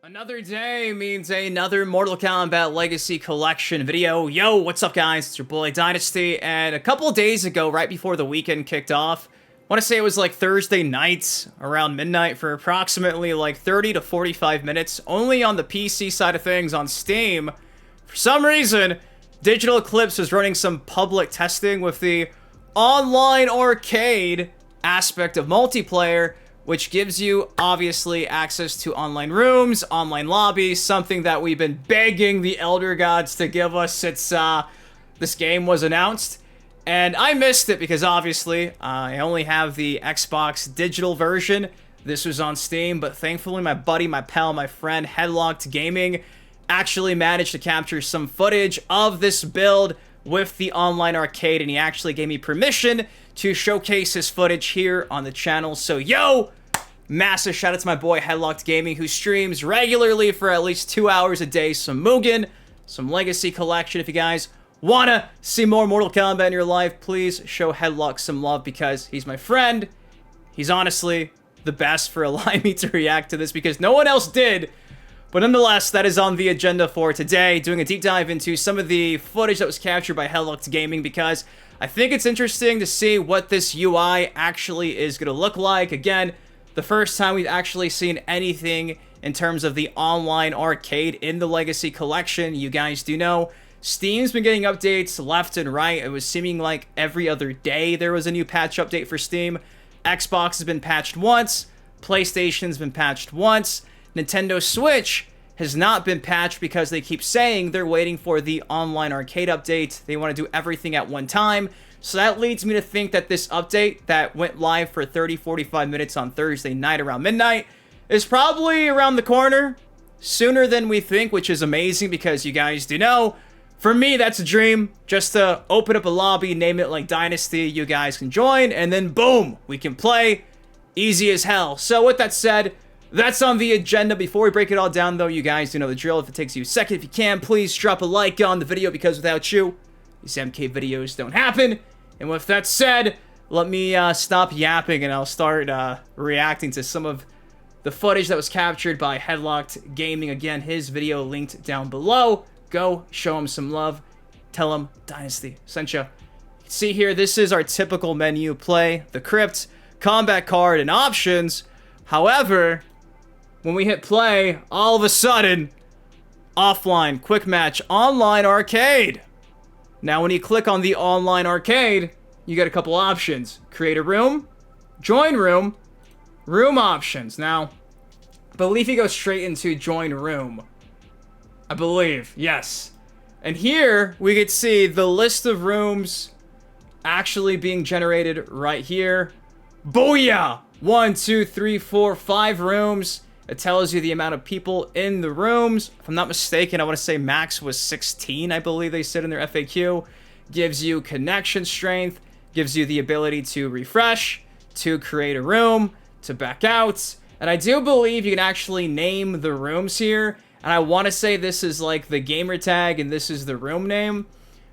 Another day means another Mortal Kombat Legacy Collection video. Yo, what's up guys? It's your boy Dynasty, and a couple of days ago, right before the weekend kicked off, I want to say it was like Thursday night, around midnight, for approximately like 30 to 45 minutes, only on the PC side of things on Steam. For some reason, Digital Eclipse was running some public testing with the online arcade aspect of multiplayer, which gives you, obviously, access to online rooms, online lobbies, something that we've been begging the Elder Gods to give us since this game was announced. And I missed it because, obviously, I only have the Xbox digital version. This was on Steam, but thankfully my buddy, my pal, my friend, Headlocked Gaming, actually managed to capture some footage of this build with the online arcade, and he actually gave me permission to showcase his footage here on the channel. So yo, massive shout out to my boy Headlocked Gaming, who streams regularly for at least 2 hours a day, some Mugen, some Legacy Collection. If you guys wanna see more Mortal Kombat in your life, please show Headlocked some love because he's my friend. He's honestly the best for allowing me to react to this because no one else did. But nonetheless, that is on the agenda for today, doing a deep dive into some of the footage that was captured by Headlocked Gaming, because I think it's interesting to see what this UI actually is going to look like. Again, the first time we've actually seen anything in terms of the online arcade in the Legacy Collection. You guys do know, Steam's been getting updates left and right. It was seeming like every other day there was a new patch update for Steam. Xbox has been patched once, PlayStation's been patched once, Nintendo Switch has not been patched because they keep saying they're waiting for the online arcade update. They want to do everything at one time. So that leads me to think that this update that went live for 30-45 minutes on Thursday night around midnight is probably around the corner, sooner than we think, which is amazing because you guys do know, for me, that's a dream. Just to open up a lobby, name it like Dynasty, you guys can join, and then boom, we can play. Easy as hell. So with that said, that's on the agenda. Before we break it all down, though, you guys do know the drill. If it takes you a second, if you can, please drop a like on the video, because without you, these MK videos don't happen. And with that said, let me stop yapping and I'll start reacting to some of the footage that was captured by Headlocked Gaming. Again, his video linked down below. Go show him some love. Tell him Dynasty sent you. See here, this is our typical menu: play, the crypt, combat card, and options. However, when we hit play, all of a sudden, offline, quick match, online arcade. Now, when you click on the online arcade, you get a couple options. Create a room, join room, room options. Now, I believe you go straight into join room. I believe, yes. And here, we could see the list of rooms actually being generated right here. Booyah! 1, 2, 3, 4, 5 rooms. It tells you the amount of people in the rooms. If I'm not mistaken, I want to say max was 16, I believe they said in their FAQ. Gives you connection strength, gives you the ability to refresh, to create a room, to back out. And I do believe you can actually name the rooms here. And I want to say this is like the gamer tag and this is the room name.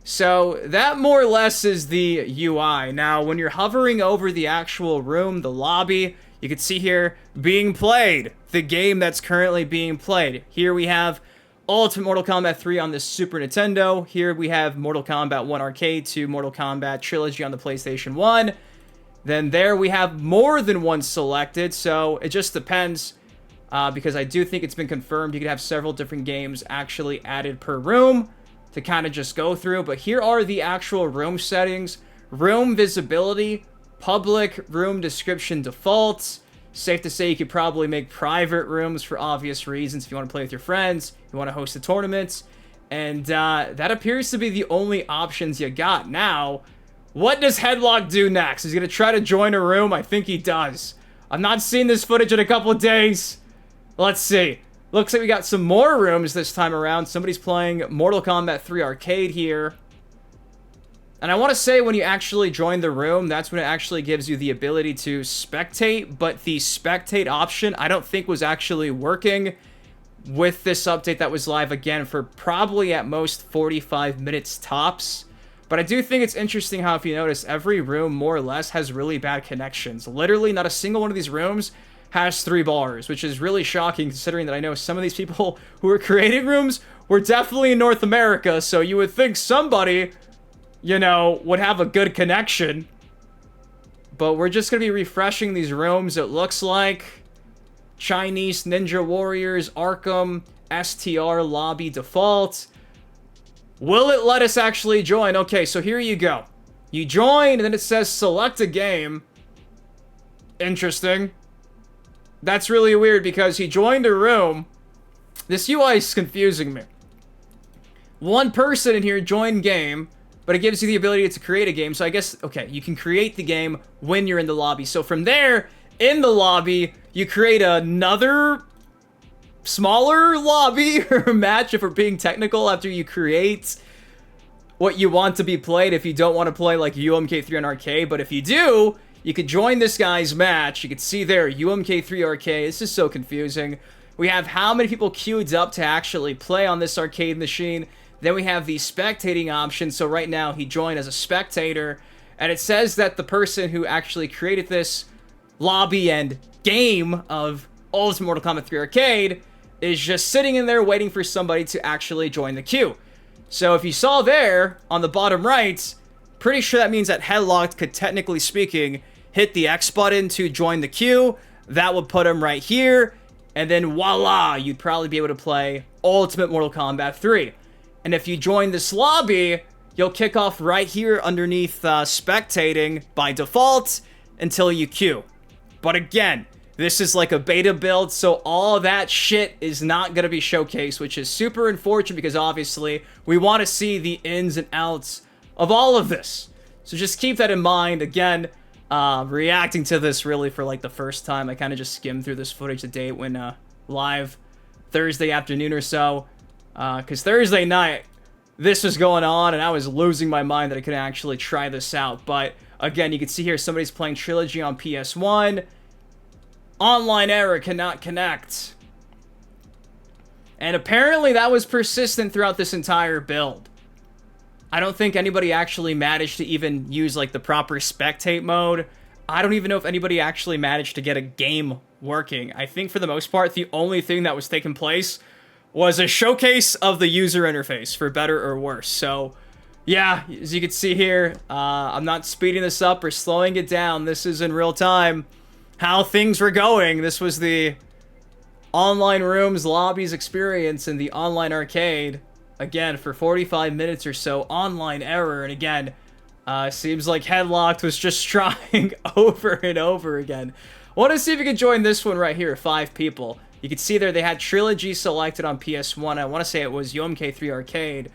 So that more or less is the UI. Now, when you're hovering over the actual room, the lobby, you can see here, being played, the game that's currently being played. Here we have Ultimate Mortal Kombat 3 on the Super Nintendo. Here we have Mortal Kombat 1 Arcade to Mortal Kombat Trilogy on the PlayStation 1. Then there we have more than one selected, so it just depends, because I do think it's been confirmed you could have several different games actually added per room to kind of just go through. But here are the actual room settings: room visibility, public room description default. Safe to say you could probably make private rooms for obvious reasons if you want to play with your friends, you want to host a tournament. And that appears to be the only options you got. Now, what does Headlock do next? He's going to try to join a room? I think he does. I've not seen this footage in a couple of days. Let's see. Looks like we got some more rooms this time around. Somebody's playing Mortal Kombat 3 Arcade here. And I want to say when you actually join the room, that's when it actually gives you the ability to spectate. But the spectate option, I don't think was actually working with this update that was live again for probably at most 45 minutes tops. But I do think it's interesting how, if you notice, every room more or less has really bad connections. Literally, not a single one of these rooms has 3 bars, which is really shocking considering that I know some of these people who are creating rooms were definitely in North America, so you would think somebody, you know, would have a good connection. But we're just going to be refreshing these rooms, it looks like. Chinese Ninja Warriors, Arkham, STR, Lobby, Default. Will it let us actually join? Okay, so here you go. You join, and then it says select a game. Interesting. That's really weird because he joined a room. This UI is confusing me. One person in here joined game, but it gives you the ability to create a game. So I guess, okay, you can create the game when you're in the lobby. So from there, in the lobby, you create another smaller lobby or match if we're being technical after you create what you want to be played if you don't want to play like UMK3 on arcade. But if you do, you could join this guy's match. You can see there, UMK3 arcade. This is so confusing. We have how many people queued up to actually play on this arcade machine. Then we have the spectating option. So right now, he joined as a spectator. And it says that the person who actually created this lobby and game of Ultimate Mortal Kombat 3 Arcade is just sitting in there waiting for somebody to actually join the queue. So if you saw there on the bottom right, pretty sure that means that Headlocked could, technically speaking, hit the X button to join the queue. That would put him right here. And then voila, you'd probably be able to play Ultimate Mortal Kombat 3. And if you join this lobby, you'll kick off right here underneath spectating by default until you queue. But again, this is like a beta build, so all that shit is not going to be showcased, which is super unfortunate because obviously we want to see the ins and outs of all of this. So just keep that in mind. Again, reacting to this really for like the first time. I kind of just skimmed through this footage the day it went live Thursday afternoon or so. Because Thursday night, this was going on and I was losing my mind that I could actually try this out. But again, you can see here somebody's playing Trilogy on PS1. Online error, cannot connect. And apparently that was persistent throughout this entire build. I don't think anybody actually managed to even use like the proper spectate mode. I don't even know if anybody actually managed to get a game working. I think for the most part, the only thing that was taking place was a showcase of the user interface, for better or worse. So yeah, as you can see here, I'm not speeding this up or slowing it down. This is in real time how things were going. This was the online rooms, lobbies experience in the online arcade. Again, for 45 minutes or so, online error. And again, seems like Headlocked was just trying over and over again. I want to see if you can join this one right here, 5 people. You can see there they had Trilogy selected on PS1. I want to say it was UMK3 Arcade.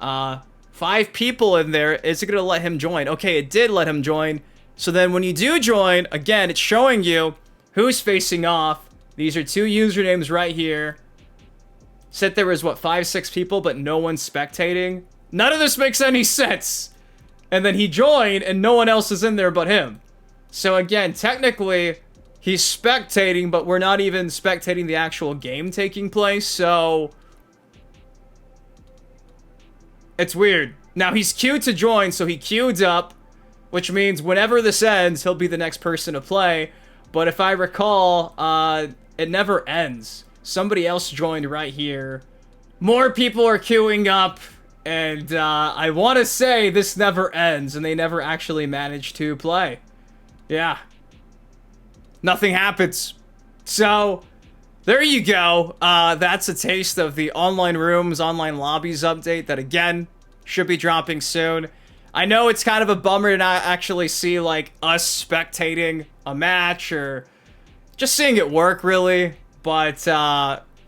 5 people in there. Is it going to let him join? Okay, it did let him join. So then when you do join, again, it's showing you who's facing off. These are 2 usernames right here. Said there was, what, 5, 6 people, but no one's spectating? None of this makes any sense. And then he joined, and no one else is in there but him. So again, technically, he's spectating, but we're not even spectating the actual game taking place, so it's weird. Now, he's queued to join, so he queued up, which means whenever this ends, he'll be the next person to play. But if I recall, it never ends. Somebody else joined right here. More people are queuing up, and I want to say this never ends, and they never actually manage to play. Yeah. Nothing happens. So, there you go. That's a taste of the online rooms, online lobbies update that, again, should be dropping soon. I know it's kind of a bummer to not actually see, like, us spectating a match or just seeing it work, really. But,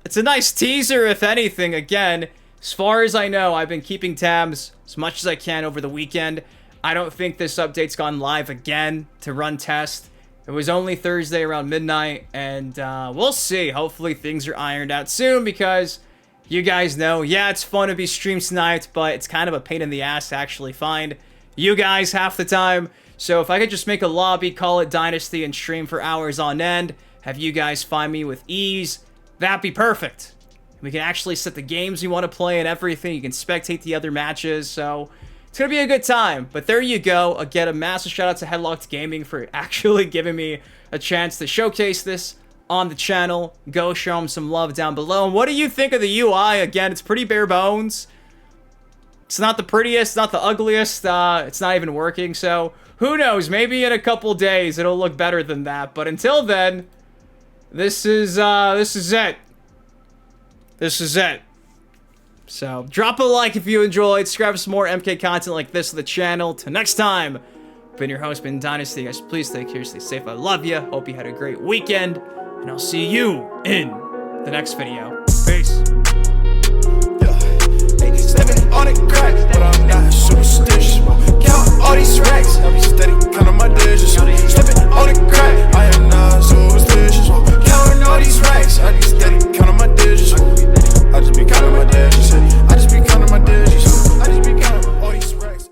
it's a nice teaser, if anything. Again, as far as I know, I've been keeping tabs as much as I can over the weekend. I don't think this update's gone live again to run test. It was only Thursday around midnight, and we'll see. Hopefully things are ironed out soon, because you guys know, yeah, it's fun to be stream sniped, but it's kind of a pain in the ass to actually find you guys half the time. So if I could just make a lobby, call it Dynasty, and stream for hours on end, have you guys find me with ease, that'd be perfect. We can actually set the games you want to play and everything. You can spectate the other matches, so it's going to be a good time. But there you go. Again, a massive shout out to Headlocked Gaming for actually giving me a chance to showcase this on the channel. Go show him some love down below. And what do you think of the UI? Again, it's pretty bare bones. It's not the prettiest, not the ugliest. It's not even working, so who knows? Maybe in a couple days it'll look better than that. But until then, this is it. This is it. So drop a like if you enjoyed. Subscribe for some more MK content like this to the channel. Till next time, been your host, been Dynasty. Guys, please take care, stay safe. I love you. Hope you had a great weekend, and I'll see you in the next video. Peace. Living on a crack, but I'm not superstitious. Count all these racks,